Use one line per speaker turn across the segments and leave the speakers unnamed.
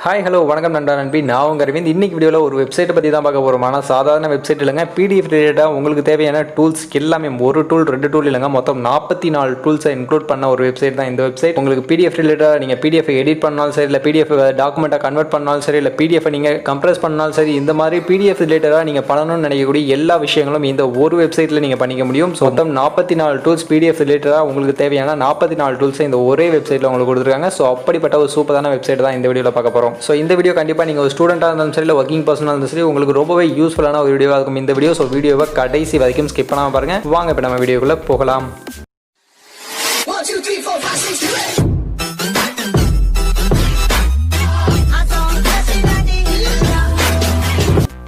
Hi hello வணக்கம் நண்பா நண்பி நான் உங்கள் அரவிந்த். இன்னைக்கு வீடியோவில் ஒரு வெப்சைட்டை பற்றி தான் பார்க்க போகிறோம். ஆனால் சாதாரண வெப்சைட் இல்லைங்க, பிடிஎஃப் ரிலேட்டடாக உங்களுக்கு தேவையான டூல்ஸ் எல்லாமே ஒரு டூல் 2 டூல் இல்லைங்க, மொத்தம் 44 டூல்ஸை இன்க்ளூட் பண்ண ஒரு வெப்சைட் தான் இந்த வெப்சைட். உங்களுக்கு பிடிஎஃப் ரிலேட்டடாக நீங்கள் பிடிஎஃப் எடிட் பண்ணாலும் சரி, இல்லை பிடிஎஃப் டாக்குமெண்ட்டாக கன்வெர்ட் பண்ணாலும் சரி, இல்லை பிடிஎஃப் நீங்கள் கம்ப்ரஸ் பண்ணாலும் சரி, இந்த மாதிரி பிடிஎஃப் ரிலேட்டடாக நீங்கள் பண்ணணும்னு நினைக்கக்கூடிய எல்லா விஷயங்களும் இந்த ஒரு வெப்சைட்டில் நீங்கள் பண்ணிக்க முடியும். மொத்தம் 44 டூல்ஸ் பிடிஎஃப் ரிலேட்டடாக உங்களுக்கு தேவையான 44 டூல்ஸை இந்த ஒரே வெப்சைட்டில் உங்களுக்கு கொடுத்துருக்காங்க. ஸோ அப்படிப்பட்ட ஒரு சூப்பரான வெப்சைட் தான் இந்த வீடியோவில் பார்க்க போகிறோம். ஸோ இந்த வீடியோ கண்டிப்பாக நீங்கள் ஒரு ஸ்டூடெண்ட்டாக இருந்தாலும் சரி, இல்லை ஒர்க்கிங் பர்சனாக இருந்தாலும் சரி, உங்களுக்கு ரொம்பவே யூஸ்ஃபுல்லான ஒரு வீடியோவாக இருக்கும் இந்த வீடியோ. ஸோ வீடியோவை கடைசி வரைக்கும் ஸ்கிப் பண்ணாமல் பாருங்கள். வாங்க இப்போ நம்ம வீடியோக்குள்ளே போகலாம்.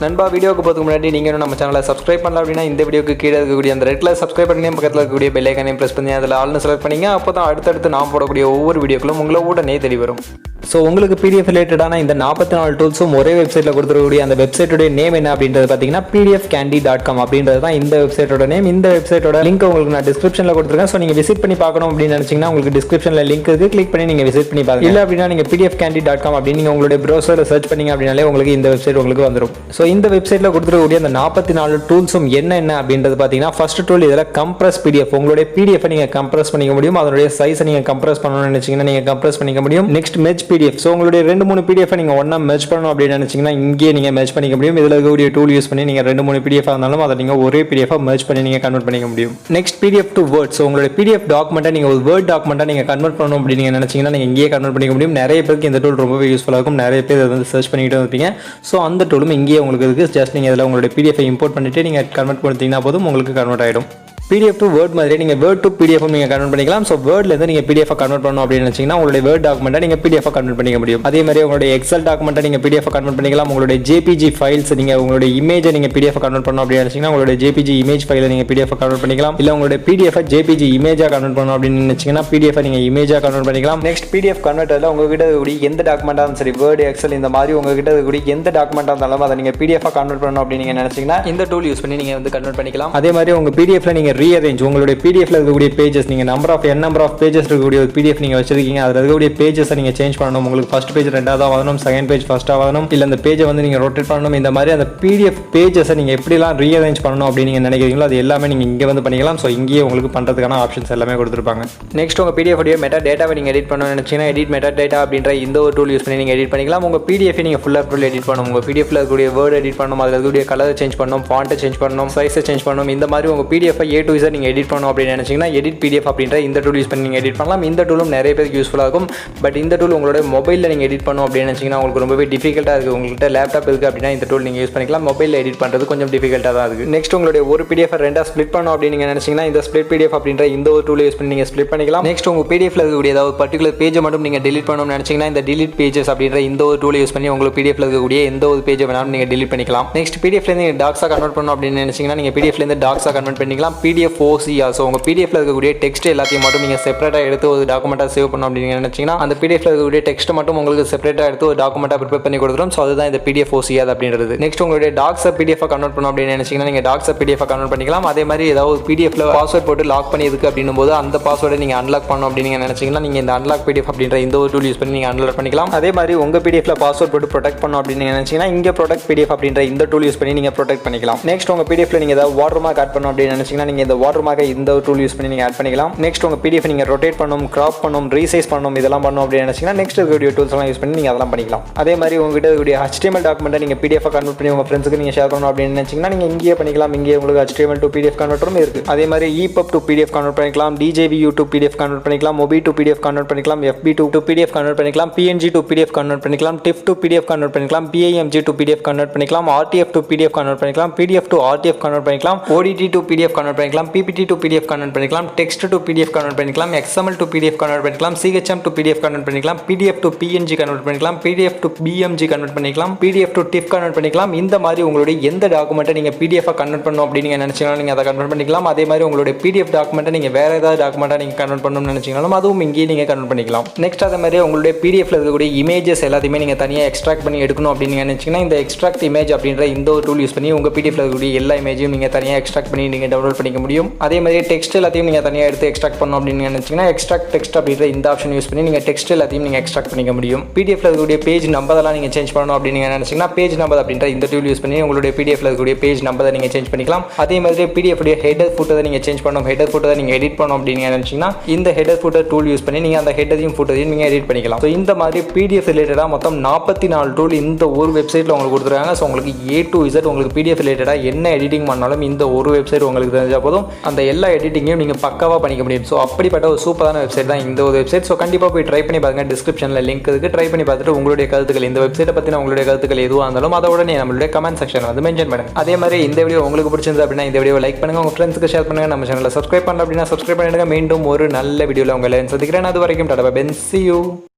நண்பா, வீடியோக்கு போகிறதுக்கு முன்னாடி நீங்கள் நம்ம சேனலை சப்ஸ்கிரைப் பண்ணலாம் அப்படின்னா இந்த வீடியோக்கு கீழே இருக்கக்கூடிய அந்த ரெட்டில் சப்ஸ்கிரைப் பண்ணி பக்கத்தில் இருக்கக்கூடிய பெல் ஐக்கானையும் ப்ரெஸ் பண்ணி அதில் ஆல்னு செலக்ட் பண்ணிங்க. அப்போ தான் அடுத்தடுத்து நான் போடக்கூடிய ஒவ்வொரு வீடியோக்களும் உங்களை உடனே தெரிய வரும். ஸோ உங்களுக்கு பிடிஎஃப் ரிலேட்டடான இந்த 44 டூல்ஸும் ஒரே வெப்சைட்டில் கொடுத்துருக்கக்கூடிய அந்த வெப்சைட்டோட நேம் என்ன அப்படின்றது பார்த்தீங்கன்னா pdfcandy.com அப்படின்றது தான் இந்த வெப்சைட்டோட நேம். இந்த வெப்சைட்டோட லிங்க் உங்களுக்கு நான் டிஸ்கிரிப்ஷனில் கொடுத்துருக்கேன். ஸோ நீங்கள் விசிட் பண்ணி பார்க்கணும் அப்படின்னு நினச்சிங்கன்னா உங்களுக்கு டிஸ்கிரிப்ஷனில் லிங்க் இருக்குது, கிளிக் பண்ணி நீங்கள் விசிட் பண்ணி பாருங்க. இல்லை அப்படின்னா நீங்கள் pdfcandy.com அப்படின்னு நீங்கள் உங்களுடைய ப்ரௌசரில் சர்ச் பண்ணிங்க அப்படின்னாலே உங்களுக்கு இந்த வெப்சைட் உங்களுக்கு வந்துடும். ஸோ இந்த வெப்சைட்டில் கொடுத்துருக்கக்கூடிய அந்த 44 டூல்ஸும் என்ன அப்படின்றது பார்த்தீங்கன்னா, ஃபர்ஸ்ட் டூல் இதில் கம்ப்ரஸ் பிடிஎஃப். உங்களுடைய பிடிஎஃப் நீங்கள் கம்ப்ரஸ் பண்ணிக்க முடியும். அதனுடைய சைஸை நீங்கள் கம்ப்ரஸ் பண்ணணும்னு நினச்சிங்கன்னா நீங்கள் கம்ப்ரஸ் பண்ணிக்க முடியும். Next merge PDF. ஸோ உங்களுடைய 2-3 பிடிஎஃப் நீங்கள் ஒன்றா மெர்ஜ் பண்ணணும் அப்படின்னு நினச்சிங்கன்னா இங்கேயே நீங்கள் மெர்ஜ் பண்ணிக்க முடியும். இதில் இருக்கக்கூடிய டூல் யூஸ் பண்ணி நீங்கள் 2-3 பிடிஎஃப் இருந்தாலும் அதை நீங்கள் ஒரே பிடிஎஃப் மெர்ஜ் பண்ணி நீங்கள் கன்வெர்ட் பண்ணிக்க முடியும். Next PDF to word. So உங்களுடைய பிடிஎஃப் டாக்குமெண்ட்டை நீங்கள் ஒரு வேர்ட் டாக்குமெண்ட்டாக நீங்கள் கன்வெர்ட் பண்ணணும் அப்படின்னு நீங்கள் நினச்சிங்கன்னா நீங்கள் இங்கேயே கன்வெர்ட் பண்ணிக்க முடியும். நிறைய பேருக்கு இந்த டூல் ரொம்பவே யூஸ்ஃபுல்லாக இருக்கும். நிறைய பேர் அதை வந்து சர்ச் பண்ணிக்கிட்டு இருப்பீங்க. ஸோ அந்த டூலும் இங்கேயே உங்களுக்கு இருக்குது. ஜஸ்ட் நீங்கள் இதில் உங்களுடைய பிடிஎஃப் இம்போர்ட் பண்ணிட்டு நீங்கள் கன்வெர்ட் பண்ணிட்டீங்கன்னா போதும், உங்களுக்கு கன்வெர்ட் ஆகிடும். பிடிஎஃப் டு வேர்ட் மாதிரி நீங்கள் வேர்ட் டு பிடிஎஃப் நீங்கள் கன்வெர்ட் பண்ணிக்கலாம். ஸோ வேர்ட்லேருந்து நீங்கள் பிடிஎஃப் கன்வெர்ட் பண்ணணும் அப்படின்னு நினச்சிங்கன்னா உங்களுடைய வேர்ட் டாக்குமெண்ட்டை நீங்கள் பிடிஎஃப் கன்வெர்ட் பண்ணிக்க முடியும். அதே மாதிரி உங்களுடைய எக்ஸல் டாக்குமெண்ட்டை நீங்கள் பிடிஎஃப் கன்வெர்ட் பண்ணிக்கலாம். உங்களுடைய ஜேபிஜி ஃபைல்ஸ் நீங்கள் உங்களுடைய இமேஜை நீங்கள் பிடிஎஃப் கன்வெர்ட் பண்ணணும் அப்படின்னு நினச்சிங்கன்னா உங்களுடைய ஜேபிஜி இமேஜ் ஃபைலை நீங்கள் பிடிஎஃப் கன்வெர்ட் பண்ணிக்கலாம். இல்லை உங்களுடைய பிடிஎஃப் ஜேபிஜி இமேஜாக கன்வெர்ட் பண்ணணும் அப்படின்னு நினச்சிங்கன்னா பிடிஎஃப் நீங்கள் இமேஜாக கன்வெர்ட் பண்ணிக்கலாம். நெக்ஸ்ட் பிடிஎஃப் கன்வெர்ட்டரில் உங்ககிட்ட இருக்கக்கூடிய எந்த டாக்குமெண்ட்டாக இருந்தாலும் சரி, வேர்டு எக்ஸல் இந்த மாதிரி உங்ககிட்ட இருக்கக்கூடிய எந்த டாக்குமெண்ட்டாக இருந்தாலும் அதை நீங்கள் பிடிஎஃப் கன்வெர்ட் பண்ணணும் அப்படின்னு நீங்கள் நினச்சிங்கன்னா இந்த டூல் யூஸ் பண்ணி நீங்கள் வந்து கன்வெர்ட் பண்ணிக்கலாம். அதே மாதிரி உங்கள் பிடிஎஃப்ல நீங்கள் ரீஅரேஞ்ச் உங்களுடைய பிடிஎஃப்ல இருக்கக்கூடிய பேஜஸ் நீங்கள் நம்பர் ஆஃப் பேஜஸ் இருக்கக்கூடிய ஒரு பிடிஎஃப் நீங்கள் வச்சிருக்கீங்க, அதில் இருக்கக்கூடிய பேஜஸை நீங்கள் சேஞ்ச் பண்ணணும். உங்களுக்கு ஃபர்ஸ்ட் பேஜ் ரெண்டாவதாக வரணும், செகண்ட் பேஜ் ஃபர்ஸ்ட்டாக வரணும், இல்லை அந்த பேஜை வந்து நீங்கள் ரொட்டேட் பண்ணணும். இந்த மாதிரி அந்த பிடிஎஃப் பேஜஸை நீங்கள் எப்படிலாம் ரீஅரேஞ்ச் பண்ணணும் அப்படின்னு நீங்கள் நினைக்கிறீங்களோ அது எல்லாமே நீங்கள் இங்கே வந்து பண்ணிக்கலாம். ஸோ இங்கேயே உங்களுக்கு பண்ணுறதுக்கான ஆப்ஷன்ஸ் எல்லாமே கொடுத்துருப்பாங்க. நெக்ஸ்ட் உங்கள் பிடிஎஃப் மெட்டா டேட்டாவை நீங்கள் எடிட் பண்ணணும்னு நினச்சிங்கன்னா எடிட் மெட்டா டேட்டா அப்படின்ற இந்த ஒரு டூல் யூஸ் பண்ணி நீங்கள் எடிட் பண்ணிக்கலாம். உங்கள் பிடிஎஃப் நீங்கள் ஃபுல்லாக ஃபுல் எடிட் பண்ணணும். உங்கள் பிடிஎஃப்ல இருக்கக்கூடிய வேர்டு எடிட் பண்ணணும், அதில் இருக்கக்கூடிய கலரை சேஞ்ச் பண்ணணும், ஃபாண்ட்டை சேஞ்ச் பண்ணணும், சைஸை சேஞ்ச் பண்ணணும். இந்த மாதிரி உங்கள் பிடிஎஃப் A to Z நீங்கள் எடிட் பண்ணணும் அப்படின்னு நினச்சிங்கன்னா எடிட் பிடிஎஃப் அப்படின்ற இந்த டூல் யூஸ் பண்ணி நீங்கள் எடிட் பண்ணலாம். இந்த டூலும் நிறைய பேருக்கு யூஸ்ஃபுல்லாக இருக்கும். பட் இந்த டூல் உங்களோட மொபைலில் நீங்கள் எடிட் பண்ணணும் அப்படின்னு நினச்சிங்கன்னா உங்களுக்கு ரொம்பவே டிஃபிகல்ட்டாக இருக்குது. உங்கள்கிட்ட லேப்டாப் இருக்குது அப்படின்னா இந்த டூல் நீங்கள் யூஸ் பண்ணிக்கலாம். மொபைலில் எடிட் பண்ணுறது கொஞ்சம் டிஃபிகல்ட்டாக தான் இருக்குது. நெக்ஸ்ட் உங்களுடைய ஒரு பிடிஎஃப் ரெண்டாக ஸ்ப்ளிட் பண்ணணும் அப்படின்னு நீங்கள் நினச்சிங்கன்னா இந்த ஸ்ப்ளிட் பிடிஎஃப் அப்படின்ற இந்த ஒரு டூல் யூஸ் பண்ணி நீங்கள் ஸ்ப்ளிட் பண்ணிக்கலாம். நெக்ஸ்ட் உங்கள் பிடிஎஃப்ல இருக்கக்கூடிய ஏதாவது பர்டிகுலர் பேஜை மட்டும் நீங்கள் டெலிட் பண்ணணும்னு நினச்சிங்கன்னா இந்த டிலீட் பேஜஸ் அப்படின்ற இந்த ஒரு டூல் யூஸ் பண்ணி உங்களுக்கு பிடிஎஃப்ல இருக்கக்கூடிய எந்த ஒரு பேஜை வேணாலும் நீங்கள் டெலிட் பண்ணிக்கலாம். நெக்ஸ்ட் பிடிஎஃப்லேருந்து நீங்கள் டாக்ஸாக கன்வெர்ட் பண்ணணும் அப்படின்னு நினச்சிங்கன்னா நீங்கள் பிடிஎஃப்லேருந்து டாக்ஸாக கன்வெர்ட் பண்ணிக்கலாம். PDF OCR. ஸோ உங்கள் பிடிஎஃப்ல இருக்கக்கூடிய டெக்ஸ்ட் எல்லாத்தையும் மட்டும் நீங்கள் செப்பரேட்டாக எடுத்து ஒரு டாக்குமெண்ட்டாக சேவ் பண்ணணும் அப்படின்னு நினச்சிங்கன்னா அந்த பிடிஎஃப்ல இருக்கக்கூடிய டெக்ஸ்ட் மட்டும் உங்களுக்கு செப்பரேட்டாக எடுத்து ஒரு டாக்குமெண்ட்டாக ப்ரிப்பேர் பண்ணி கொடுத்துரும். ஸோ அதுதான் இந்த பிடிஎஃப் OCR அப்படின்றது. நெக்ஸ்ட் உங்களுடைய டாக்ஸை பிடிஎஃப் கன்வெர்ட் பண்ணணும் அப்படின்னு நினச்சிங்கன்னா நீங்கள் டாக்ஸை பிடிஎஃப் கன்வெர்ட் பண்ணிக்கலாம். அதே மாதிரி ஏதாவது பிடிஎஃப்ல பாஸ்வேர்ட் போட்டு லாக் பண்ணி இருக்கு அப்படின்னும் போது அந்த பாஸ்வேர்டை நீங்கள் அன்லாக் பண்ணணும் அப்படின்னு நினச்சிங்கன்னா நீங்கள் இந்த அன்லாக் பிடிஎஃப் அப்படின்ற இந்த ஒரு டூல் யூஸ் பண்ணி நீங்கள் அன்லாக் பண்ணிக்கலாம். அதே மாதிரி உங்கள் பிடிஎஃப்ல பாஸ்வேர்ட் போட்டு ப்ரொடெக்ட் பண்ணணும் அப்படின்னு நினச்சிங்கன்னா இங்கே ப்ரொடெக்ட் பிடிஎஃப் அப்படின்ற இந்த டூல் யூஸ் பண்ணி நீங்கள் ப்ரொடெக்ட் பண்ணிக்கலாம். நெக்ஸ்ட் உங்கள் பிடிஎஃப்ல நீங்கள் ஏதாவது வாட்டர் மார்க் ஆட் பண்ணணும் அப்படின்னு நினச்சிங்கன்னா நீங்கள் இந்த வாட்டர் மார்க்கை இந்த டூல் யூஸ் பண்ணி நீங்கள் ஆட் பண்ணிக்கலாம். நெக்ஸ்ட் உங்கள் பிடிஎஃப் நீங்கள் ரொட்டேட் பண்ணணும், கிராப் பண்ணணும், ரீசைஸ் பண்ணணும், இதெல்லாம் பண்ணணும் அப்படின்னு நினச்சிங்கன்னா நெக்ஸ்ட் இருக்கக்கூடிய டூல்ஸ் எல்லாம் யூஸ் பண்ணி நீங்கள் அதெல்லாம் பண்ணிக்கலாம். அதே மாதிரி உங்ககிட்ட இருக்கக்கூடிய HTML டாக்குமெண்ட்டை நீங்கள் பிடிஎஃப் கன்வெர்ட் பண்ணி உங்கள் ஃப்ரெண்ட்ஸுக்கு நீங்கள் ஷேர் பண்ணணும் அப்படின்னு நினச்சிங்கன்னா நீங்கள் இங்கேயே பண்ணிக்கலாம். இங்கே உங்களுக்கு HTML to PDF கன்வெர்ட்டரும் இருக்குது. அதே மாதிரி EPUB to PDF கன்வெர்ட் பண்ணிக்கலாம், DJVU to PDF கன்வெர்ட் பண்ணிக்கலாம், MOBI to PDF கன்வெர்ட் பண்ணிக்கலாம், FB to PDF கன்வெர்ட் பண்ணிக்கலாம், PNG to PDF கன்வெர்ட் பண்ணிக்கலாம், TIFF to PDF கன்வெர்ட் பண்ணிக்கலாம், PIMG to PDF கன்வெர்ட் பண்ணிக்கலாம், RTF to PDF கன்வெர்ட் பண்ணிக்கலாம், PDF to RTF convert பண்ணிக்கலாம், ODT to PDF convert பண்ணிக்கலாம், PPT to PDF convert பண்ணிக்கலாம், text to PDF convert பண்ணிக்கலாம், XML to PDF convert பண்ணிக்கலாம், CHM to PDF convert பண்ணிக்கலாம், PDF to PNG convert பண்ணிக்கலாம், PDF to BMG convert பண்ணிக்கலாம், PDF to TIFF convert பண்ணிக்கலாம். இந்த மாதிரி உங்களுடைய எந்த டாக்குமெண்ட்டை நீங்கள் PDF கன்வெர்ட் பண்ணணும் அப்படின்னு நீங்கள் நினச்சிங்கன்னா நீங்கள் அதை கன்வெர்ட் பண்ணிக்கலாம். அதே மாதிரி உங்களுடைய PDF டாக்குமெண்ட்டை நீங்கள் வேறு ஏதாவது டாக்குமெண்ட்டாக நீங்கள் கன்வெர்ட் பண்ணணும்னு நினச்சிங்கனாலும் அதுவும் இங்கேயே நீங்கள் கன்வெர்ட் பண்ணிக்கலாம். நெக்ஸ்ட் அதே மாதிரி உங்களுடைய PDFல இருக்கக்கூடிய இமேஜஸ் எல்லாத்தையுமே நீங்கள் தனியாக எக்ஸ்ட்ராக்ட் பண்ணி எடுக்கணும் அப்படின்னு நினச்சிங்கன்னா இந்த எக்ஸ்ட்ராக்ட் இமேஜ் அப்படின்ற இந்த ஒரு டூல் யூஸ் பண்ணி உங்கள் PDFல இருக்கக்கூடிய எல்லா இமேஜையும் நீங்கள் தனியாக எக்ஸ்ட்ராக்ட் பண்ணி நீங்கள் டவுன்லோட் பண்ணிக்க முடியும். அதே மாதிரி டெக்ஸ்ட் எல்லாத்தையும் நீங்கள் தனியாக எடுத்து எக்ஸ்ட்ராக்ட் பண்ணணும் அப்படின்னு நினச்சிங்கன்னா எக்ஸ்ட்ராக்ட் டெக்ஸ்ட் அப்படின்ற இந்த ஆப்ஷன் யூஸ் பண்ணி நீங்கள் டெக்ஸ்ட் எல்லாத்தையும் நீங்கள் எக்ஸ்ட்ராக்ட் பண்ணிக்க முடியும். பிடிஎஃப்ல இருக்கக்கூடிய பேஜ் நம்பர்லாம் நீங்கள் சேஞ்ச் பண்ணணும் அப்படின்னு நீங்கள் நினச்சிங்கன்னா பேஜ் நம்பர் அப்படின்ற இந்த டூல் யூஸ் பண்ணி உங்களுடைய பிடிஎஃப்ல இருக்கக்கூடிய பேஜ் நம்பரை நீங்கள் சேஞ்ச் பண்ணிக்கலாம். அதே மாதிரி பிடிஎஃப் ஹெடர் ஃபுட்டரை நீங்கள் சேஞ்ச் பண்ணணும், ஹெடர் ஃபுட்டரை நீங்கள் எடிட் பண்ணணும் அப்படின்னு நினச்சிங்கன்னா இந்த ஹெடர் ஃபுட்டர் டூல் யூஸ் பண்ணி நீங்கள் அந்த ஹெடரையும் ஃபுட்டரையும் நீங்கள் எடிட் பண்ணிக்கலாம். ஸோ இந்த மாதிரி பிடிஎஃப் ரிலேட்டடாக மொத்தம் 44 டூல் இந்த ஒரு வெப்சைட்டில் உங்களுக்கு கொடுத்துருக்காங்க. ஸோ உங்களுக்கு A to Z உங்களுக்கு பிடிஎஃப் ரிலேட்டடாக என்ன எடிட்டிங் பண்ணாலும் இந்த ஒரு வெப்சைட் உங்களுக்கு தெரிஞ்சால் போதும் அந்த எல்லா எடிட்டிங்கையும் நீங்கள் பக்காவாக பண்ணிக்க முடியும். ஸோ அப்படிப்பட்ட ஒரு சூப்பரான வெப்சைட் தான் இந்த ஒரு வெப்சைட். ஸோ கண்டிப்பாக போய் ட்ரை பண்ணி பாருங்கள். டிஸ்கிரிப்ஷனில் லிங்க் இருக்குது. ட்ரை பண்ணி பார்த்துட்டு உங்களுடைய கருத்துக்கள் இந்த வெப்சைட்டை பற்றின உங்களுடைய கருத்துக்கள் எதுவாக இருந்தாலும் அதோட நீ நம்மளுடைய கமெண்ட் செக்ஷன் வந்து மென்ஷன் பண்ணுங்க. அதே மாதிரி இந்த வீடியோ உங்களுக்கு பிடிச்சிருந்தா அப்படின்னா இந்த வீடியோ லைக் பண்ணுங்கள், உங்கள் ஃப்ரெண்ட்ஸுக்கு ஷேர் பண்ணுங்கள். நம்ம சேனலில் சப்ஸ்கிரைப் பண்ணல அப்படின்னா சப்ஸ்கிரைப் பண்ணிடுங்க. மீண்டும் ஒரு நல்ல வீடியோவில் உங்களை சந்திக்கிறேன். அது வரைக்கும் tata bye bye. See you.